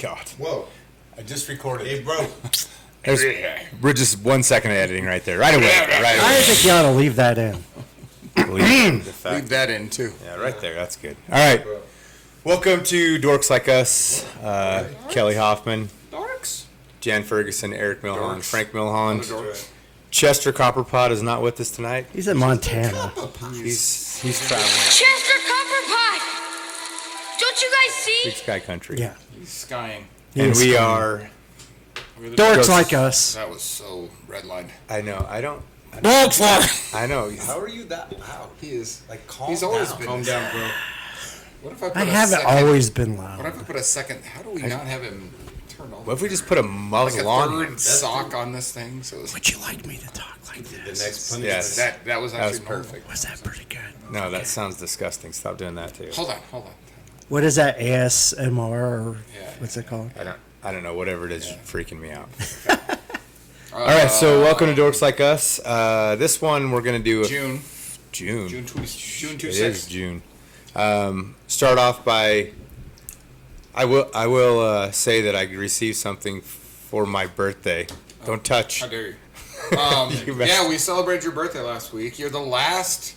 God. Whoa. I just recorded. Hey, bro. We're just 1 second of editing right there. Right away. Right I away. think you ought to leave that in. Leave that in, too. Yeah, right there. That's good. All right. Welcome to Dorks Like Us. Kelly Hoffman, Dorks. Jan Ferguson, Eric Milholland, Dorks. Frank Milholland. Dorks. Chester Copperpot is not with us tonight. He's in Montana. He's traveling. Chester Copperpot! Don't you guys see? Big Sky Country. Yeah. He's skying. And Yes. we are. Dorks like us. That was so redlined. I know. I don't. Dorks like. I know. How are you that loud? He is. Like, calm He's always down. been. Calm down, bro. What if I put I a haven't second, always been What if loud. I put a second? How do we not have him turn over? What if we just put a like muzzle a on third him? sock on this thing? So it's, Would you like me to talk like The this? next punishment. Yes. that was That was actually normal. perfect. Was that pretty good? No, that sounds disgusting. Stop doing that too. Hold on. What is that, ASMR or Yeah. what's it called? I don't know. Whatever it is, freaking me out. All All right, so welcome to Dorks Like Us. This one we're gonna do June June. 26th. It is June. Start off by. I will say that I received something for my birthday. Don't touch. How dare you? You bet. Yeah, we celebrated your birthday last week. You're the last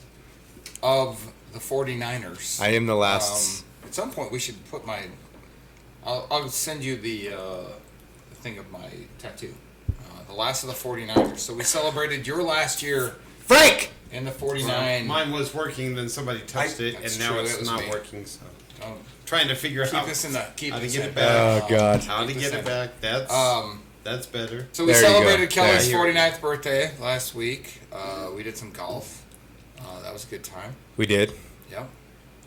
of the 49ers. I am the last. At some point, we should put my. I'll send you the thing of my tattoo. The last of the 49ers. So we celebrated your last year Frank. in the 49. Mine was working, then somebody touched it, That's and now true, it's that was not me. working. So Don't trying to figure out keep this in the keep how to this get in. it back. Oh God. How to Keep get this it in. back. That's better. So we There you go. celebrated Kelly's There. 49th birthday last week. We did some golf. That was a good time. We did. Yep.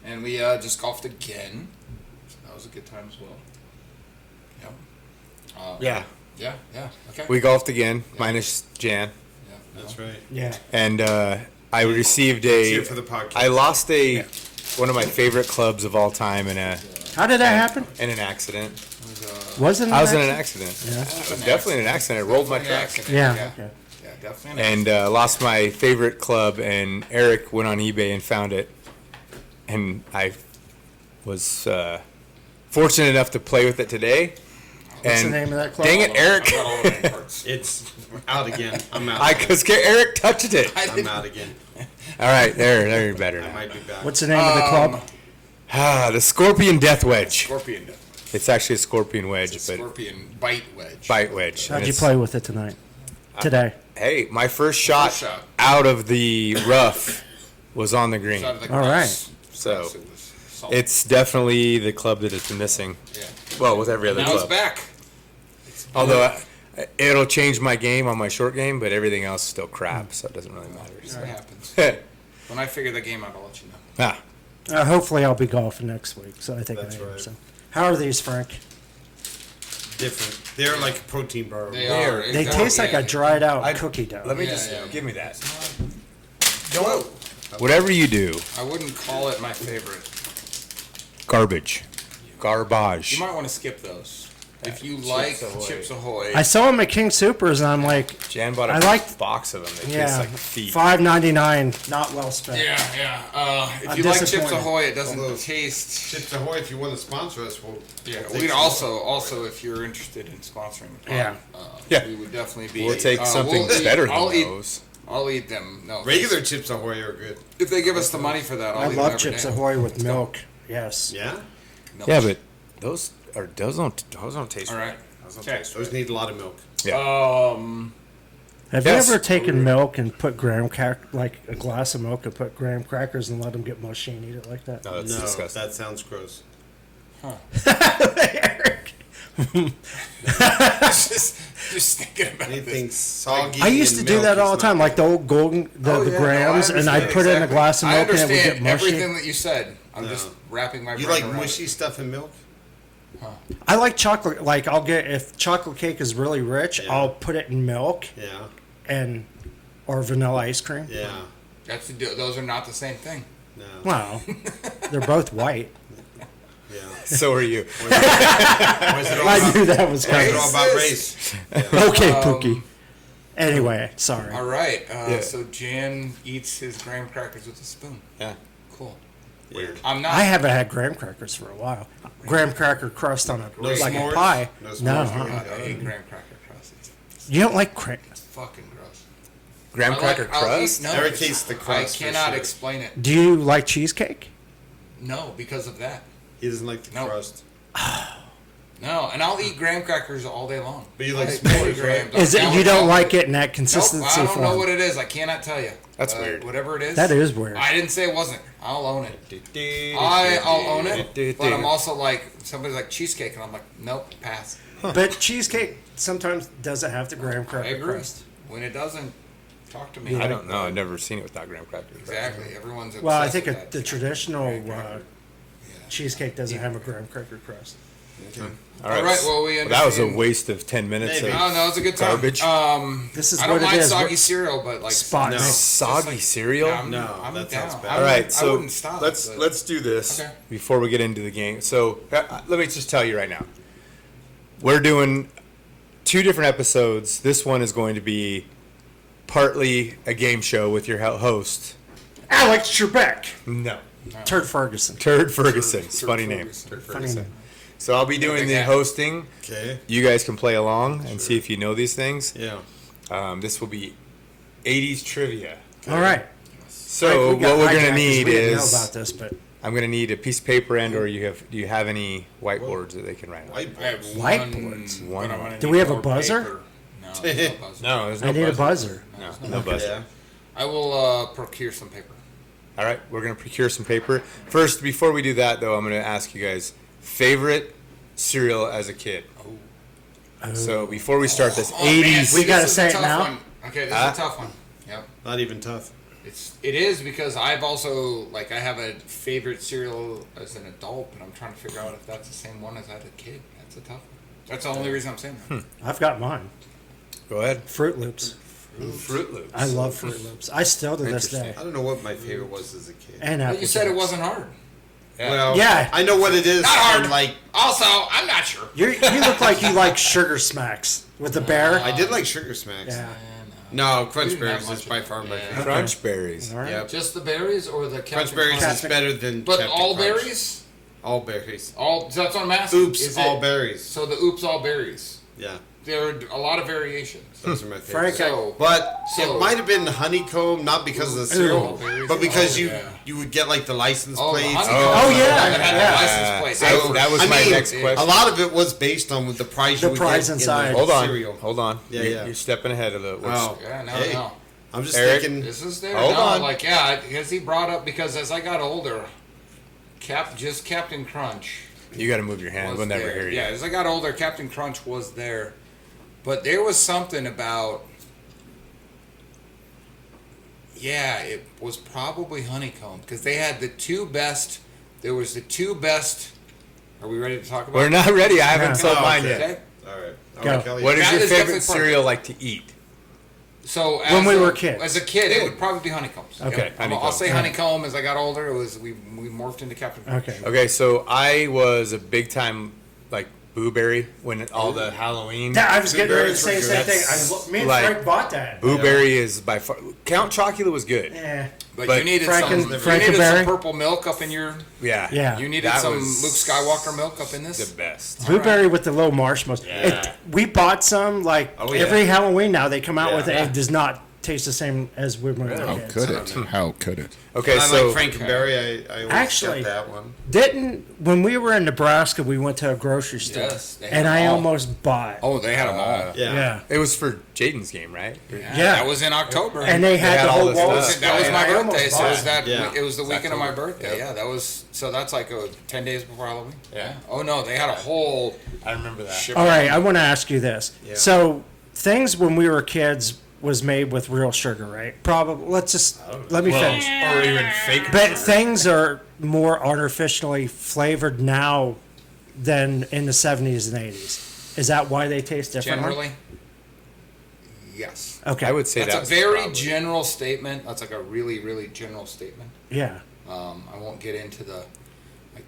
And we just golfed again. So that was a good time as well. Yep. Yeah. Yeah. Okay. We golfed again, minus Jan, yeah. That's right. Yeah. and I received Let's hear a. it for the podcast. I lost one of my favorite clubs of all time in How did that happen? an accident. Wasn't it? I was in an accident. Yeah. I was definitely in an accident. I rolled my Definitely an truck. accident. Yeah. Okay. Yeah, definitely. An And lost my favorite club, and Eric went on eBay and found it, and I was fortunate enough to play with it today. What's And the name of that club? dang it, Eric! I've got all the name parts. It's out again. I'm out. Because Eric touched it. I'm out again. All right, there you're better I now. might be back. What's the name of the club? The Scorpion Death Wedge. Scorpion. It's actually a Scorpion wedge, It's a but scorpion bite wedge. bite wedge. How'd And you it's- play with it tonight? Today. Hey, my first shot First shot. out of the rough was on the green. Out of the All grass. So, Grass, it was solid. it's definitely the club that has been missing. Yeah. Well, with every other Now it's club. back. Although it'll change my game on my short game, but everything else is still crap, so it doesn't really matter. That happens. So. When I figure the game out, I'll let you know. Hopefully I'll be golfing next week, so I think That's I am. right. So. How are these, Frank? Different. They're like a protein bar. They are. They exactly. taste like a dried out I- cookie dough. Let me Yeah, just yeah. give me that. Whoa. Whatever you do, I wouldn't call it my favorite. garbage, garbage. You might want to skip those. If you like Ahoy. Chips Ahoy. I saw them at King Supers, and I'm like, Jan bought a I like- box of them. They yeah, taste like feet. $5.99, not well spent. Yeah. If I'm you like Chips disappointed. Ahoy, it doesn't Although- taste. Chips Ahoy, if you want to sponsor us, we'll. Yeah, we'll we'd take some. also if you're interested in sponsoring the pod, Yeah. Yeah. we would definitely be. We'll take something we'll eat- better than I'll those. I'll eat them. No, Regular Chips Ahoy are good. If they give us the money for that, I'll I eat them love every Chips day. Ahoy with Let's go. milk. Yes. Yeah? Milk. Yeah, but those don't taste All right. Those don't Okay. taste Those need a lot of milk. Have Yes. you ever taken milk and put like a glass of milk and put graham crackers and let them get mushy and eat it like that? No, that's No, disgusting. that sounds gross. just thinking about Anything this. soggy. I used to in do milk that all the is time, not like the old golden, the Oh, yeah, no, I grams, and I'd understand put it in a exactly. glass of milk and it would get I understand mushy. everything that you said. I'm No. just wrapping my good. You brain like around mushy it. stuff in milk? I like chocolate. Like I'll get if chocolate cake is really rich, Yeah. I'll put it in milk Yeah. or vanilla ice cream. Yeah. Those are not the same thing. No. Wow, they're both white. Yeah. So are you. Why is it all I about, knew that was why is it coming. all about race? Okay, Pookie. Anyway, sorry. All right. Yeah. So Jan eats his graham crackers with a spoon. Yeah. Cool. Weird. I'm not. I haven't had graham crackers for a while. Graham cracker crust on a No like s'mores? a pie. No No, s'mores, I hate graham cracker crust. It's you don't like fucking gross. Graham I cracker I'll crust? eat- no, Eric it's- hates the crust for I cannot sure. explain it. Do you like cheesecake? No, because of that. He doesn't like the No. crust. No, and I'll eat graham crackers all day long. But you like I- s'mores, graham- Is it Now you we're don't talking- like it in that Nope, consistency I don't know form? what it is. I cannot tell you. That's weird. Whatever it is. That is weird. I didn't say it wasn't. I'll own it. I'll own it. But I'm also like, somebody's like cheesecake, and I'm like, nope, pass. But cheesecake sometimes doesn't have the graham I cracker agree. crust. When it doesn't, talk to me. I don't know. I've never seen it without graham crackers. Exactly. Everyone's obsessed Well, I think with that. the traditional Yeah. cheesecake doesn't have a graham cracker crust. All right. well, we that was a understand- waste of 10 minutes. Maybe. Of Oh, no, it's a good time. Garbage. This is I don't what it mind is. soggy cereal, but like Spot No. mix. soggy cereal. Yeah, I'm that down. sounds bad. I All right, wouldn't- I so wouldn't stop, let's but- do this Okay. before we get into the game. So let me just tell you right now, we're doing 2 different episodes. This one is going to be partly a game show with your host. Alex Trebek. No, Turd Ferguson. Turd Ferguson. It's a funny name. Funny name. So I'll be doing the Yeah. hosting. Okay. You guys can play along and see if you know these things. Yeah. This will be 80s trivia. All right. So We got what we're hijacked gonna 'cause need we didn't know is about this, but I'm gonna need a piece of paper do you have any whiteboards that they can write on? I have Whiteboards. one, but I'm gonna Do need we have a more buzzer? paper. No, there's no buzzer. No, there's no I need a buzzer. buzzer. No buzzer. Yeah. I will procure some paper. All right, we're gonna procure some paper. First, before we do that, though, I'm gonna ask you guys favorite cereal as a kid. So before we start this, Oh, man, 80s. We gotta this is say a it tough now? one. Okay, this is a tough one. Yep. Not even tough. It is because I've also like I have a favorite cereal as an adult, but I'm trying to figure out if that's the same one as I had a kid. That's a tough one. That's the only reason I'm saying that. I've got mine. Go ahead. Fruit Loops. Fruit Loops. I love Fruit Loops. I still to this Interesting. day. I don't know what my favorite was as a kid. And But Apple you said it Jacks. wasn't hard. Well, Yeah. I know what it is. Not hard. and, like, Also, I'm not sure. You look like you like Sugar Smacks with the bear. I did like Sugar Smacks. Yeah. No, We Crunch didn't have Berries much is by of far my that. favorite. Crunch berries. All right. Yep. Just the berries or the Crunch Captain Berries Crunch? is better than But Captain all Crunch. berries? All berries. All. So that's what I'm asking. Oops, Is all it- berries. So the oops all berries. Yeah, There are a lot of variations. those are my favorite. Frank, So But So- it might have been honeycomb, not because of the cereal, Ooh. but because Oh, you yeah. you would get like the license Oh, the plates. honeycomb. Oh, yeah, That had yeah. the license plate. That was I my mean, next a question. lot of it was based on the prize The you would prize get inside. in the Hold on. cereal. Hold on. Yeah, you're, yeah. you're stepping ahead of the. Oh, Yeah, no, hey, no. I'm just Eric? thinking. This is there. Hold no, on. Like, yeah, because he brought up, because as I got older, Captain Crunch You got to move your hand. was We'll never there. hear you. Yeah, as I got older, Captain Crunch was there. But there was something about, yeah, it was probably honeycomb, because they had the two best, there was the two best, are we ready to talk about We're it? not ready. I haven't Yeah. told Oh, mine okay. yet. Okay. All right. Go. All Kelly. What is That your is favorite definitely part- cereal like to eat? So When we were kids. as a kid, it would probably be honeycombs. Okay, Yep. I'll honeycomb. say Yeah. honeycomb. As I got older, it was we morphed into Captain Crunch. Okay. Okay, so I was a big time like Blueberry when all the Halloween. Yeah, I was getting ready to Blueberries say were the same good. thing. Me and Like- Frank bought that. Blueberry is by far. Count Chocula was good. Yeah. But, But you needed Franken- some. You Frankenberry? needed some purple milk up in your. Yeah. Yeah. You needed That some was Luke Skywalker milk up in this. The best. Blueberry with the little marshmallows. Yeah. We bought some like Oh, yeah. every Halloween now. They come out Yeah. with it. It does not taste the same as when we were Really? kids. How could it? Okay, I so like Frankenberry. I always Actually- get that one. Didn't when we were in Nebraska, we went to a grocery store Yes, they had and I them all. almost bought. Oh, they had them all. Yeah. Yeah. it was for Jaden's game, right? Yeah. That was in October. And they had had the all whole this wall. stuff. That was and my I almost birthday, so it bought was that. Yeah. It was the weekend of my October. birthday. Yep. Yeah, that was. So that's like 10 days before Halloween. Yeah. Oh no, they had a whole. I remember that. ship- All right, I want to ask you this. Yeah. So things when we were kids was made with real sugar, right? Probably. Let me finish. Or even fake. But things are more artificially flavored now than in the 70s and 80s. Is that why they taste different? Generally. Yes. Okay. I would say That's that's a very probably- general statement. That's like a really, really general statement. Yeah. I won't get into the, like,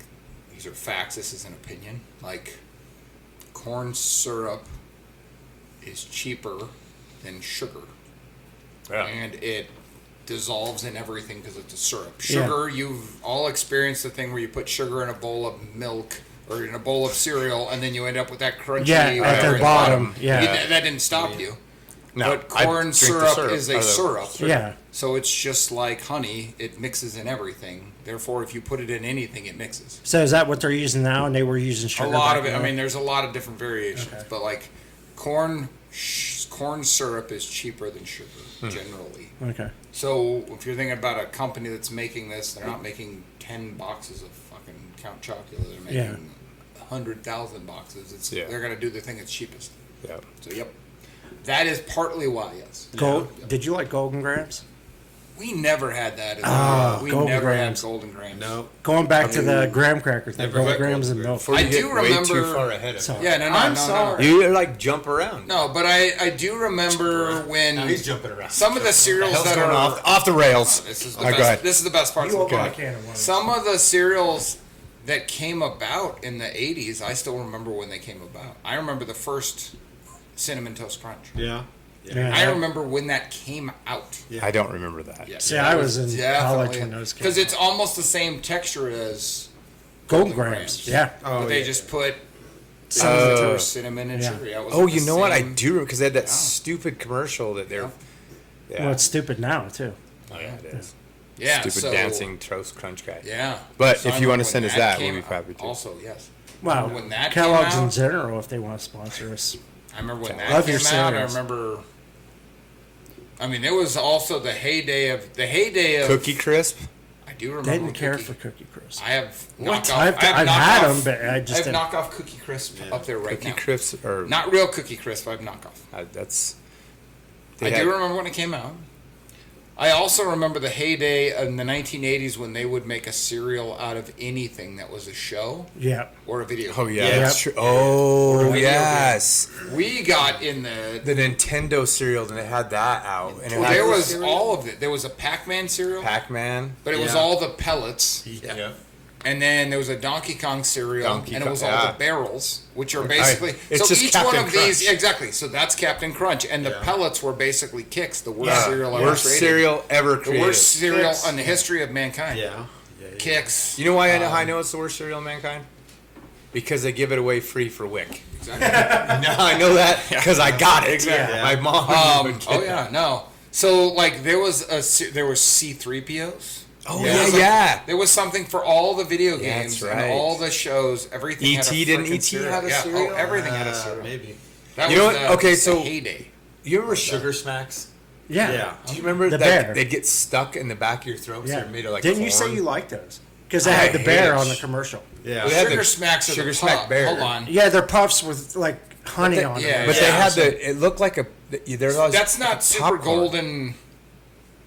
these are facts, this is an opinion. Like, corn syrup is cheaper than sugar. Yeah. And it dissolves in everything because it's a syrup. Yeah. Sugar, you've all experienced the thing where you put sugar in a bowl of milk or in a bowl of cereal, and then you end up with that crunchy Yeah, whatever at the in bottom. Yeah. That didn't stop you. No, But I corn drink the syrup is a or the- syrup. Yeah. So it's just like honey. It mixes in everything. Therefore, if you put it in anything, it mixes. So is that what they're using now? And they were using A sugar. lot back of it. I then? mean, there's a lot of different variations, Okay. but like corn syrup is cheaper than sugar generally. Okay. So if you're thinking about a company that's making this, they're not making 10 boxes of fucking Count Chocula. They're making 100,000 boxes. Yeah. They're gonna do the thing that's cheapest. Yeah. So yep, that is partly why. Yes. Gold. Did you like Golden Grams? We never had that. We Golden never Grams. had Golden Grams. No. Going back to the graham cracker thing, Never Golden had Grams Golden and milk. I You do get way remember. too far ahead of Sorry. it. Yeah, no, I'm no, sorry. You like jump around. No, but I do remember when Now he's jumping around. some of the cereals Hell's that going are off the rails. This is the Go ahead. best. This is the best part. You open Okay. a can of worms. Some of the cereals that came about in the 80s, I still remember when they came about. I remember the first Cinnamon Toast Crunch. Yeah. Yeah. I remember when that came out. Yeah. I don't remember that. Yeah. See, I was in college when those came Because out. it's almost the same texture as Golden Golden Grams. Grams. Yeah. Oh, but they yeah. just put Oh. cinnamon and Yeah. sugar. Yeah, it was Oh, the you know what? I same- do remember because they had that Yeah. stupid commercial that they're. Yeah. Well, it's stupid now too. Oh, yeah, it is. Yeah, Stupid so, dancing toast crunch guy. Yeah. But So if I you wanna remember send when us that, came we'll be out. happy to. Also, yes. Wow. When that Kellogg's came in out- general, if they want to sponsor us. I remember when that Love came your out. I cereals. remember. I mean, there was also the heyday of Cookie Crisp. I do remember. Didn't care Cookie- for Cookie Crisp. I have What? knockoff. I've I have had knockoff- them, but I just I have didn't. knockoff Cookie Crisp up there right Cookie now. Crisp or Not real Cookie Crisp. I have knockoff. that's. I they had- do remember when it came out. I also remember the heyday in the 1980s when they would make a cereal out of anything that was a show Yeah. or a video. Oh yeah, Yeah. that's true. Oh Video yes, We got in the Nintendo cereal and it had that out, and it well, had there the was cereal. all of it. There was a Pac-Man cereal, Pac-Man. but it was Yeah. all the pellets. Yeah. And then there was a Donkey Kong cereal, Donkey and it Kong, was all yeah. the barrels, which are basically it's so just each Captain one of these Crunch. exactly. So that's Captain Crunch, and the Yeah. pellets were basically Kix, the worst Yeah, cereal ever worst created. cereal ever The created. worst cereal Kix. in the history of mankind. Yeah. Kix. You know why I know how I know it's the worst cereal in mankind? Because they give it away free for Wick. Exactly. No, I know that because I got it. Exactly. My mom. Oh yeah, no. So like there was C3POs. Oh There was yeah. There was something for all the video Yeah, games that's and right. all the shows. Everything. had a E.T. didn't frickin' E.T. have a Yeah, cereal? Oh, everything had a cereal. Maybe. That You know was what? the- Okay, the so- heyday. You remember Sugar Smacks? Yeah. Yeah. Do you remember The that bear. they'd get stuck in the back of your throat? So Yeah. they're made of like Didn't you say corn? you liked those? Because they I had the bear hate on it. the commercial. Yeah. We had Sugar the Smacks are Sugar the Smack puff. bear. Hold on. Yeah, they're puffs with like honey But on they- them. But they Yeah. had the. It looked like a. There's always That's not super popcorn. golden.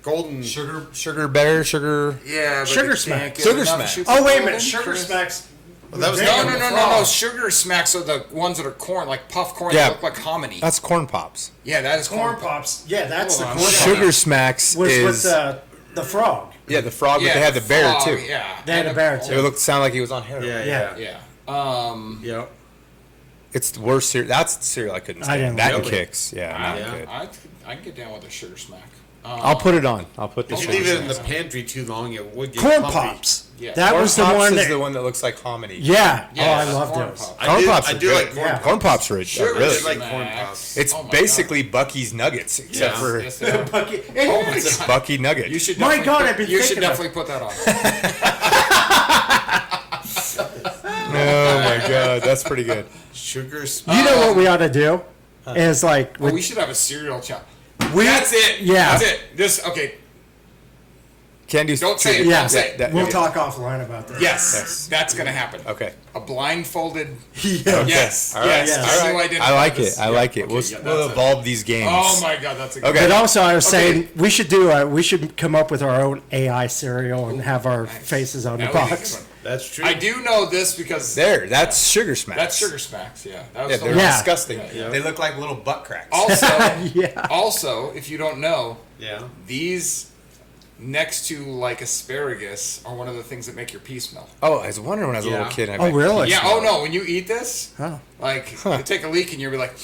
Golden. Sugar bear, sugar. Yeah, but Sugar they Smack. can't get Sugar enough Smack. super Oh wait a golden minute, Sugar crisp. Smacks. Well, that was They No, had no, the no, no, frog. no. Sugar Smacks are the ones that are corn, like puff corn. Yeah. That look like hominy. That's corn pops. Yeah, that is Corn pops. Yeah, that's the Hold corn on. pops. Sugar Smacks Was with is the frog. yeah the frog, Yeah, but they had the bear frog, too. Yeah, They had and a bear, It too. looked sound like he was on heroin. Yeah. Yeah. Yeah. Yeah. Yep. It's the worst cereal. That's the cereal I couldn't I stand. didn't That like and it. Kicks. Yeah, not Yeah. good. I can get down with a Sugar Smack. I'll put it on. I'll put the If you sugar leave it in the Smacks on. pantry too long, it would get Corn clumpy. pops. Yeah. That Corn was the Pops one is that. the one that looks like hominy. Yeah. Yeah, Oh, I love corn those. pops. Corn Pops I are do good. like corn Yeah. pops. Corn Pops are Sugar really. like Smacks. corn pops. It's Oh my basically Bucky's Nuggets, except Yeah. for God. Yes, they are. Bucky- Oh my it's God. Bucky Nugget. You should. My definitely God, put- I've been You should thinking about- definitely put that on. Oh my god, that's pretty good. Sugar. You know what we ought to do? Is like Oh, with we should have a cereal challenge. we. That's it. Yeah. That's it. This okay. Can't do. Don't say it. Yeah. Don't say it. We'll talk offline about this. Yes, that's gonna happen. Okay. A blindfolded. Yeah. Yes. All right. Yes. Yes. That's All how right. identify I like this. it. I like it. Okay, We'll, yeah, we'll that's it. evolve these games. Oh my God, that's a good. Okay. But also, I was Okay. saying we should we should come up with our own AI cereal and have our faces on the That would be a good box. one. That's true. I do know this because There, that's Sugar Smacks. that's Sugar Smacks. Yeah, that was Yeah, the they're one. Yeah. disgusting. Yeah. They look like little butt cracks. Also, Yeah. also, if you don't know, Yeah. these next to like asparagus are one of the things that make your pee smell. Oh, I was wondering when I was a little Yeah. kid. I Oh, bet- really? Yeah. Oh no, when you eat this, Oh. like you take a leak and you'll be like,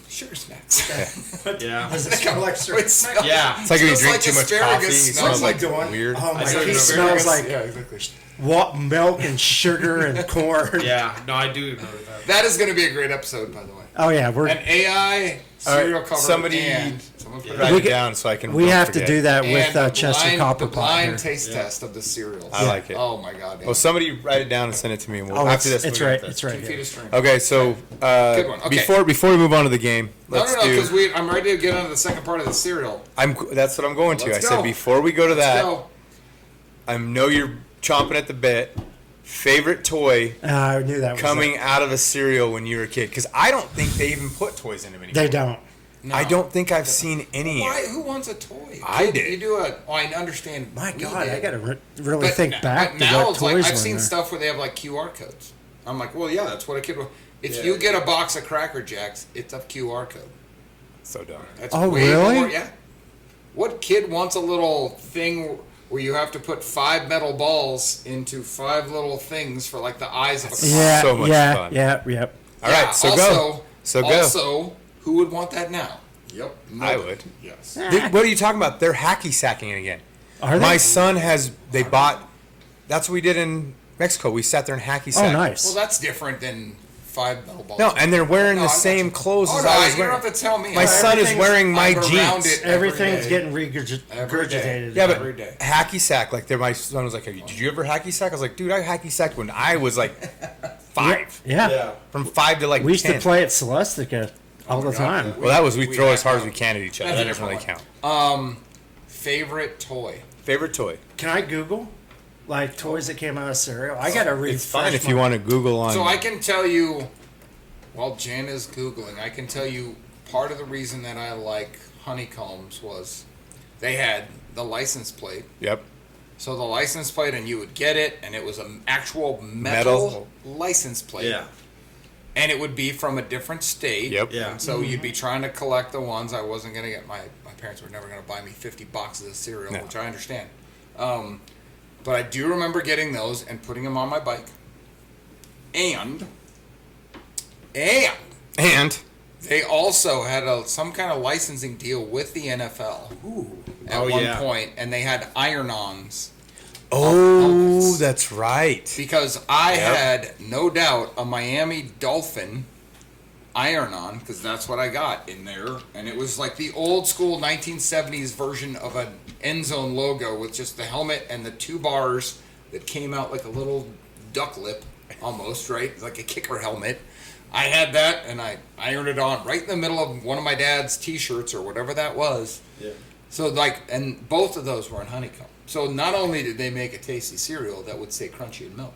Sugar smacks. Yeah. Does it smell like It smells- Yeah. It's like when you smells drink like too much asparagus coffee. It smells. smells like doing? weird. Oh my I god, don't he know. smells like Yeah, exactly. milk and sugar and corn. Yeah. No, I do know that. That is going to be a great episode, by the way. Oh yeah, An AI cereal cover. somebody- and someone put it Write We it get- down so I can. we don't have to forget. do that and with the Chester blind, Copper the Pot blind here. taste test of the cereals. I like it. Oh my god. Well, somebody write it down and send it to me. And we'll, Oh, after it's, this, it's we'll right. get It's this. right 2 feet here. of string. Okay, so Good one. Okay. before we move on to the game, No, let's no, no, do. because I'm ready to get on to the second part of the cereal. That's what I'm going to. Let's I said go. before we go to that, So, I know you're chomping at the bit. Favorite toy I knew that was coming out of a cereal when you were a kid? Because I don't think they even put toys in them anymore. They don't. no. I don't think I've seen any. Why? Who wants a toy? I Kid, did. You do a. Oh, I understand. My we God, did. I gotta really But think n- back but to now what it's toys like I've were seen in there. stuff where they have like QR codes. I'm like, well, yeah, that's what a kid will. If Yeah, you get a box of Cracker Jacks, it's a QR code. So dumb. That's Oh, way really? More, yeah. What kid wants a little thing where you have to put 5 metal balls into 5 little things for like the eyes of a clock? Yeah, So much yeah, fun. yeah. All right, so go. So go. Also, who would want that now? Yep. I would. Yes. What are you talking about? They're hacky sacking it again. Are My they? son has. They bought. That's what we did in Mexico. We sat there and hacky Oh, sacked. nice. Well, that's different than 5 metal balls. No, and they're wearing No, the I got same you. clothes Oh, as no, I was you don't wearing. have to tell me. My son is Everything's- wearing my I'm around jeans. it every Everything's day. getting Every day. regurgitated. Yeah, but every day. hacky sack. Like, my son was like, "Did you ever hacky sack?" I was like, "Dude, I hacky sacked when I was like 5. Yeah. From 5 to like We used 10. to play at Celestica all the God, time. yeah. Well, that was we We throw had as hard as to. we can at each other. That's That a doesn't really different count. Favorite toy. Favorite toy. Can I Google like toys that came out of cereal? I gotta read. It's fine if you want to Google on. So I can tell you, while Jan is Googling, I can tell you part of the reason that I like honeycombs was they had the license plate. Yep. So the license plate, and you would get it, and it was an actual Metal. license plate. Yeah. And it would be from a different state. Yep. Yeah. And so you'd be trying to collect the ones. I wasn't going to get my parents were never going to buy me 50 boxes of cereal, No. which I understand. But I do remember getting those and putting them on my bike. And And they also had some kind of licensing deal with the NFL at Oh, one yeah. point, and they had iron-ons. oh, that's right. Because I Yep. had, no doubt, a Miami Dolphin iron-on, because that's what I got in there. And it was like the old school 1970s version of an end zone logo with just the helmet and the 2 bars that came out like a little duck lip, almost, right? Like a kicker helmet. I had that, and I ironed it on right in the middle of one of my dad's T-shirts or whatever that was. Yeah. So, like, and both of those were in honeycomb. So not only did they make a tasty cereal that would say crunchy in milk,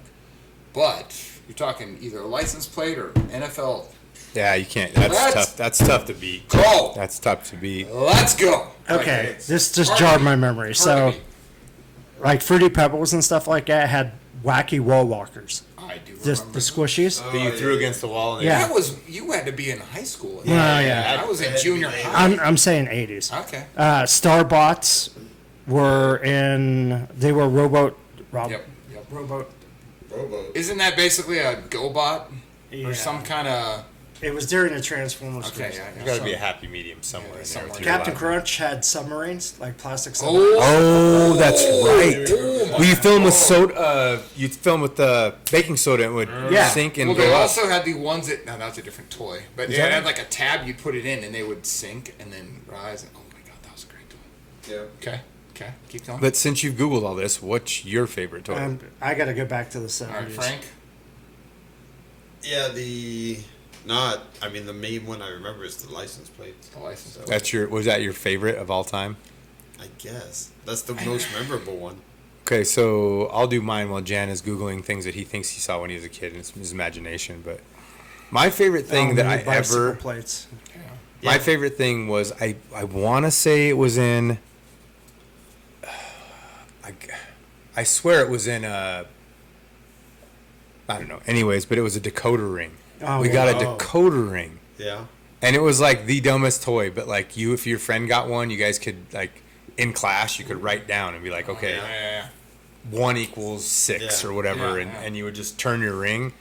but you're talking either a license plate or NFL. Yeah, you can't. That's Let's tough. That's tough to beat. Go! That's tough to beat. Let's go! Okay, Like, this just Hard jarred to my beat. memory. Hard So, to beat. like Fruity Pebbles and stuff like that had wacky wall walkers. I do Just remember the squishies. That you threw against the wall. And Yeah. That was, you had to be in high school. yeah. I was in junior high. I'm saying 80s. Okay. Starbots were in. They were rowboat. Yep. Rowboat. Isn't that basically a GoBot Yeah. or some kind of? It was during the Transformers. Okay, cruise. yeah, There's got to be a happy medium somewhere in there. somewhere. with your Captain life. Crunch had submarines, like plastic submarines. Oh, that's right. Oh, Well, you film with soda. You'd film with the baking soda and it would Yeah. sink and Well, go they up. also had the ones that. No, that's a different toy. But Is they that had it? like a tab you put it in, and they would sink and then rise. And, oh my god, that was a great toy. Yeah. Okay, keep going. But since you've Googled all this, what's your favorite toy? I got to go back to the 70s. All right, Frank. Yeah, the main one I remember is the license plate. The license plate. That's was that your favorite of all time? I guess. That's the most memorable one. Okay, so I'll do mine while Jan is Googling things that he thinks he saw when he was a kid in his imagination. But my favorite thing Oh, that mini I bicycle ever, plates. my favorite thing was I want to say it was in, I swear it was in I don't know. Anyways, but it was a decoder ring. Oh, We got a wow. decoder ring. Yeah. And it was like the dumbest toy, but like if your friend got one, you guys could like in class, you could write down and be like, okay, Yeah. 1 equals 6 Yeah. or whatever, Yeah. and you would just turn your ring.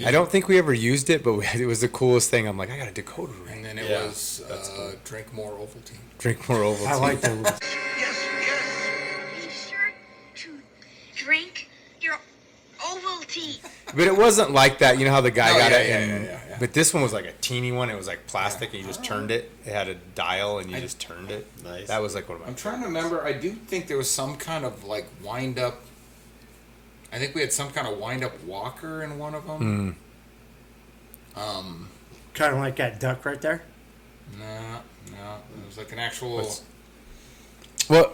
I don't think we ever used it, but it was the coolest thing. I'm like, I got a decoder ring. And then it Yeah, was that's cool. drink more Ovaltine. Drink more Ovaltine. I like the. Be sure to drink your Ovaltine. But it wasn't like that. You know how the guy Oh, got yeah, it? yeah, And, yeah. But this one was like a teeny one. It was like plastic, and you just turned it. It had a dial, and you just turned it. Nice. That was like one of my. I'm trying to remember. I do think there was some kind of like wind up. I think we had some kind of wind up walker in one of them. Kind of like that duck right there. No, it was like an actual. Well,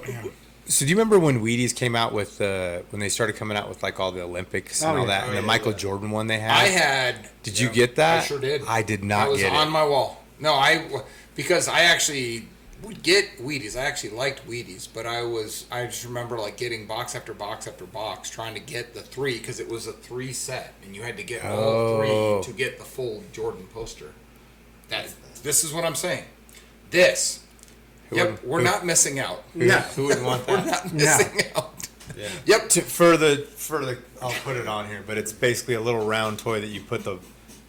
so do you remember when Wheaties came out with when they started coming out with like all the Olympics and Oh, all yeah. that, and the Michael Jordan one they had? I had. Did you get that? I sure did. I did not It was get on it. my wall. No, because I actually would get Wheaties. I actually liked Wheaties, but I just remember like getting box after box after box trying to get the 3 because it was a 3 set and you had to get all 3 to get the full Jordan poster. This is what I'm saying. This. Yep, we're not missing out. No. Who wouldn't want We're that? not missing out. Yeah. Yep. For the, I'll put it on here, but it's basically a little round toy that you put the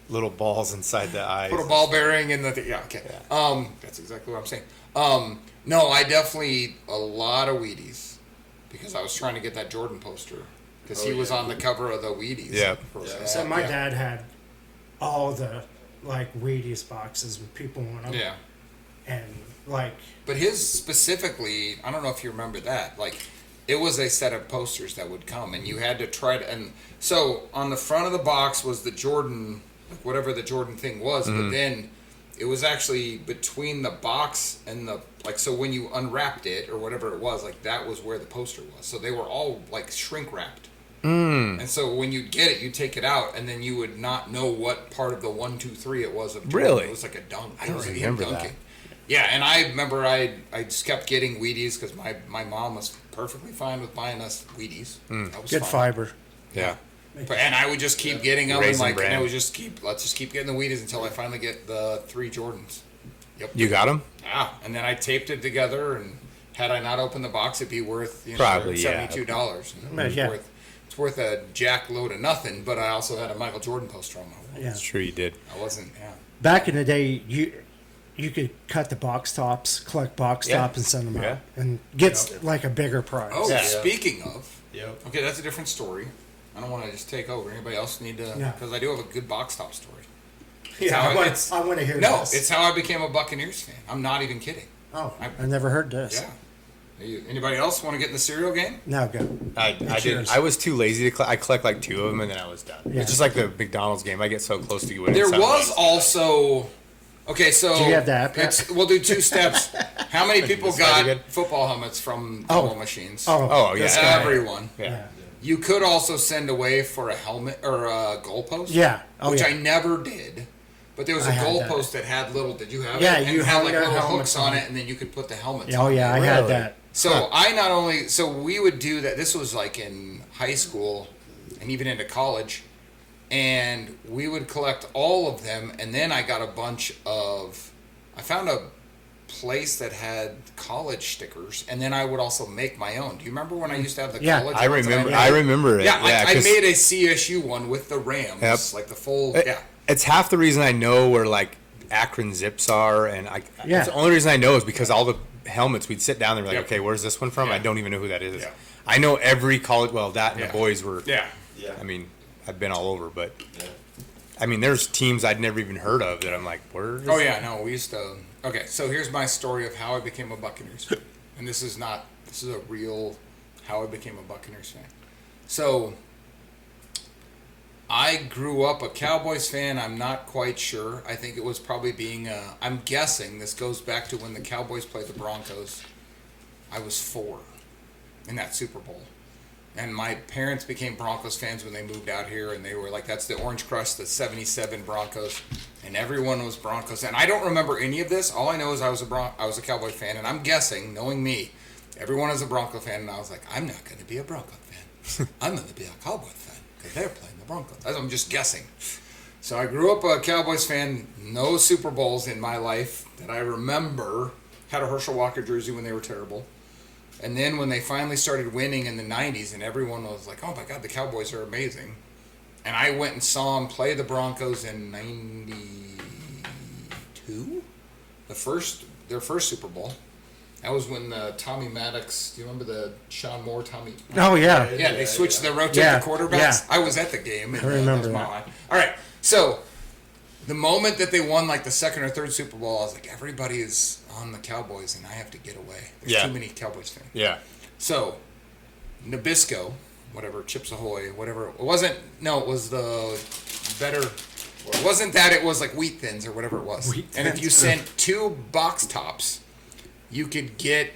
little balls inside the eyes. Put a ball bearing in the yeah, okay. That's exactly what I'm saying. No, I definitely a lot of Wheaties because I was trying to get that Jordan poster because he was on the cover of the Wheaties. Yeah. So my dad had all the like Wheaties boxes with people on them. Yeah. And like But his specifically, I don't know if you remember that. Like, it was a set of posters that would come, and you had to try to. And so on the front of the box was the Jordan, like whatever the Jordan thing was. But then it was actually between the box and the like. So when you unwrapped it or whatever it was, like that was where the poster was. So they were all like shrink wrapped. And so when you'd get it, you'd take it out, and then you would not know what part of the 1, 2, 3 it was. Of Jordan. Really? It was like a dunk. I It don't was like him remember dunking. that. Yeah, and I remember I just kept getting Wheaties because my mom was perfectly fine with buying us Wheaties. That was good fine. fiber. Yeah. And I would just keep getting them, and Raisin like, Bran. and I would just keep getting the Wheaties until I finally get the 3 Jordans. Yep. You got them? Yeah, and then I taped it together, and had I not opened the box, it'd be worth Probably, yeah. $72. Yeah. It's worth a jack load of nothing. But I also had a Michael Jordan poster on my wall. Yeah. It's true you did. I wasn't. Yeah. Back in the day, you could cut the box tops, collect box Yeah. tops, and send them Yeah. out, and get like a bigger prize. Oh, Yeah. speaking of. Yep. Okay, that's a different story. I don't want to just take over. Anybody else need to? No. Because I do have a good box top story. Yeah, how I it's- want to hear No, this. it's how I became a Buccaneers fan. I'm not even kidding. Oh, I- I never heard this. Yeah. Anybody else want to get in the cereal game? Now go. I did. yours. I was too lazy to collect. I collect like 2 of them, and then I was done. Yeah. It's just like the McDonald's game. I get so close to winning. There some was days. also. Okay, so Do you have the app yet? we'll do 2 steps. How many people This might be got good. football helmets from Oh. football machines? Oh, yeah. this guy. Everyone. Yeah. You could also send away for a helmet or a goalpost. Yeah. Oh, which yeah. I never did. But there was a I had that. goalpost that had little. Did you have Yeah, it? And you it had hung like their little helmets hooks on on it, and then you could put the helmets. Oh on yeah, I it. had Really? that. So so we would do that. This was like in high school, and even into college, and we would collect all of them. And then I got a bunch of. I found a place that had college stickers, and then I would also make my own. Do you remember when I used to have the Yeah. college? I ones that remember. made? I remember it. Yeah, I 'cause made a CSU one with the Rams, Yep. like the full. it- Yeah. It's half the reason I know where like Akron zips are, and Yeah. it's the only reason I know is because all the helmets we'd sit down there and be like, Yep. okay, where's this one from? I Yeah. don't even know who that is. Yeah. I know every college. Well, that and Yeah. the boys were. Yeah. Yeah. I mean, I've been all over, but I mean, there's teams I'd never even heard of that I'm like, where? Is Oh yeah, no, we used to. Okay, so here's my story of how I became a Buccaneers fan, and this is a real how I became a Buccaneers fan. So I grew up a Cowboys fan. I'm not quite sure. I think it was probably being. I'm guessing this goes back to when the Cowboys played the Broncos. I was 4 in that Super Bowl. And my parents became Broncos fans when they moved out here, and they were like, that's the Orange Crush, the 77 Broncos, and everyone was Broncos. And I don't remember any of this. All I know is I was a Cowboy fan, and I'm guessing, knowing me, everyone is a Bronco fan, and I was like, I'm not going to be a Bronco fan. I'm going to be a Cowboy fan, because they're playing the Broncos. I'm just guessing. So I grew up a Cowboys fan, no Super Bowls in my life that I remember. Had a Herschel Walker jersey when they were terrible. And then when they finally started winning in the 90s and everyone was like, oh my God, the Cowboys are amazing. and I went and saw him play the Broncos in '92, their first Super Bowl. That was when Tommy Maddox. Do you remember the Sean Moore Tommy? Oh yeah. Yeah, they switched the rotate Yeah, the quarterbacks. yeah. I was at the game. And, I remember that's my that. line. All right, so the moment that they won like the second or third Super Bowl, I was like, everybody is on the Cowboys, and I have to get away. There's Yeah. too many Cowboys fans. Yeah. So Nabisco, whatever, Chips Ahoy, whatever. It wasn't. No, it was the better. It wasn't that. It was like Wheat Thins or whatever it was. Wheat And if Thins. you sent 2 box tops, you could get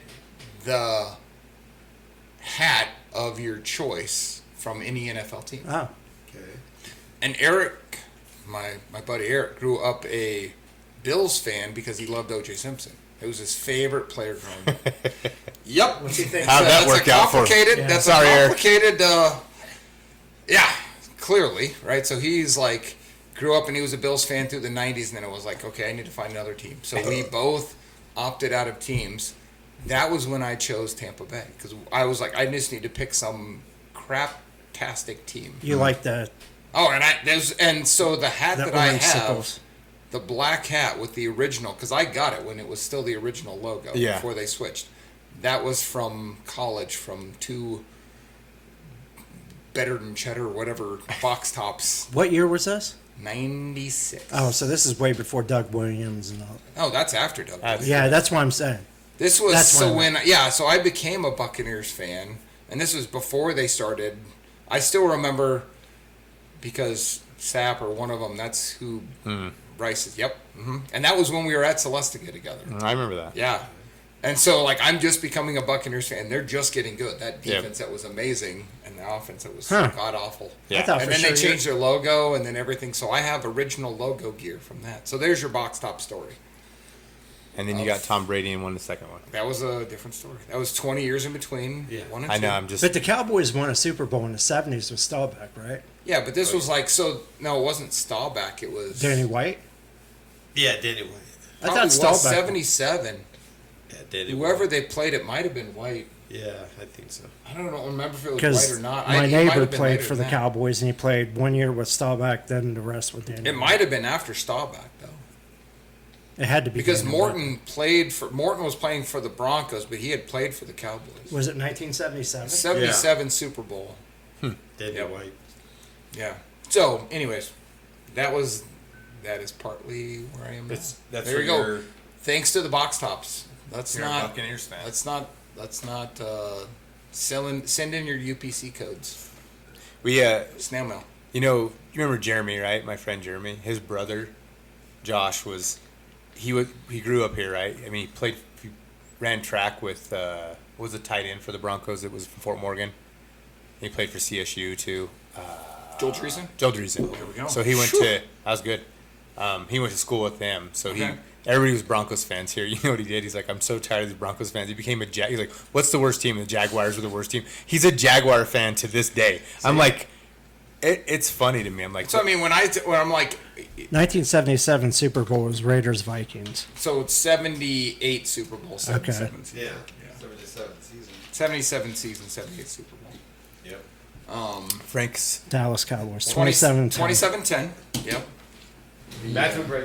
the hat of your choice from any NFL team. Oh. Okay. And Eric, my buddy Eric, grew up a Bills fan because he loved O.J. Simpson. It was his favorite player growing up. Yep. What's he think? How'd that work out for him? complicated. Yeah. That's Sorry, a Eric. complicated. Yeah, clearly, right? So he's like grew up and he was a Bills fan through the '90s, and then it was like, okay, I need to find another team. So we both opted out of teams. That was when I chose Tampa Bay because I was like, I just need to pick some crap-tastic team. You like the Oh, and so the hat that I orange have, sickles. the black hat with the original, because I got it when it was still the original logo Yeah. before they switched. That was from college, from 2 Better Than Cheddar, whatever box tops, What year was this? 96. Oh, so this is way before Doug Williams and all. Oh, that's after Doug. That's- Yeah, that's what I'm saying. This was That's so when- so I became a Buccaneers fan, and this was before they started. I still remember because Sapp or one of them. That's who Rice is. Yep, and that was when we were at Celestica together. I remember that. Yeah, and so like I'm just becoming a Buccaneers fan. They're just getting good. That Yep. defense that was amazing, and the offense that was Huh. god awful. Yeah. I thought And for then sure they changed their logo and then everything. So I have original logo gear from that. So there's your box top story. And then you got Tom Brady and won the second one. That was a different story. That was 20 years in between. Yeah. 1 and I 2. know. I'm just. But the Cowboys won a Super Bowl in the '70s with Staubach, right? Yeah, but this was like so. No, it wasn't Staubach. It was Danny White. Yeah, Danny White. I probably thought was Staubach. 77. Yeah, Danny Whoever White. they played, it might have been White. Yeah, I think so. I don't remember if it was Because White or not. my It might neighbor have been played later for the than that. Cowboys, and he played 1 year with Staubach, then the rest with Danny. It might have been after Staubach though, It had to be because Danny Morton was playing for the Broncos, but he had played for the Cowboys. White. Was it 1977? 77 Super Bowl. Danny Yep. White. Yeah. So, anyways, that is partly where I am now. That's there what you go. you're- Thanks to the box tops. Let's You're a not. Buccaneers fan. Let's not send in your UPC codes. We Snail mail. you remember Jeremy, right? My friend Jeremy. His brother, Josh, he grew up here, right? I mean, he ran track with what was the tight end for the Broncos? It was from Fort Morgan. He played for CSU too. Joel Treason? Joe Dreesen. There we go. So he went to. That was good. He went to school with them. So Okay. everybody was Broncos fans here. You know what he did? He's like, I'm so tired of these Broncos fans. He became He's like, what's the worst team? The Jaguars were the worst team. He's a Jaguar fan to this day. I'm like, it's funny to me. I'm like, So I mean, when I'm like, 1977 Super Bowl was Raiders Vikings. so it's 78 Super Bowl, 77 season. Yeah. 77 season. 77 season, 78 Super Bowl. Yep. Frank's. Dallas Cowboys. 27-10. 27-10. Yep. Bathroom break.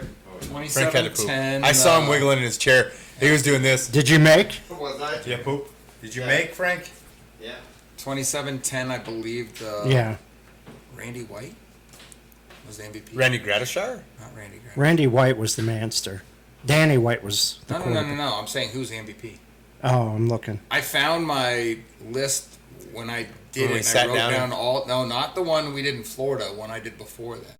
Frank had to poop. 27-10. I saw him wiggling in his chair. He was doing this. Did you make? What was that? Yeah, poop. Did you Yeah. make, Frank? Yeah. 27-10, I believe. Yeah. Randy White was the MVP. Randy Gradishar? Not Randy Grant. Randy White was the manster. Danny White was the No. quarterback. I'm saying who's the MVP. Oh, I'm looking. I found my list when I did When we it. And sat I wrote down down all. No, not the one we did in Florida. One I did before that.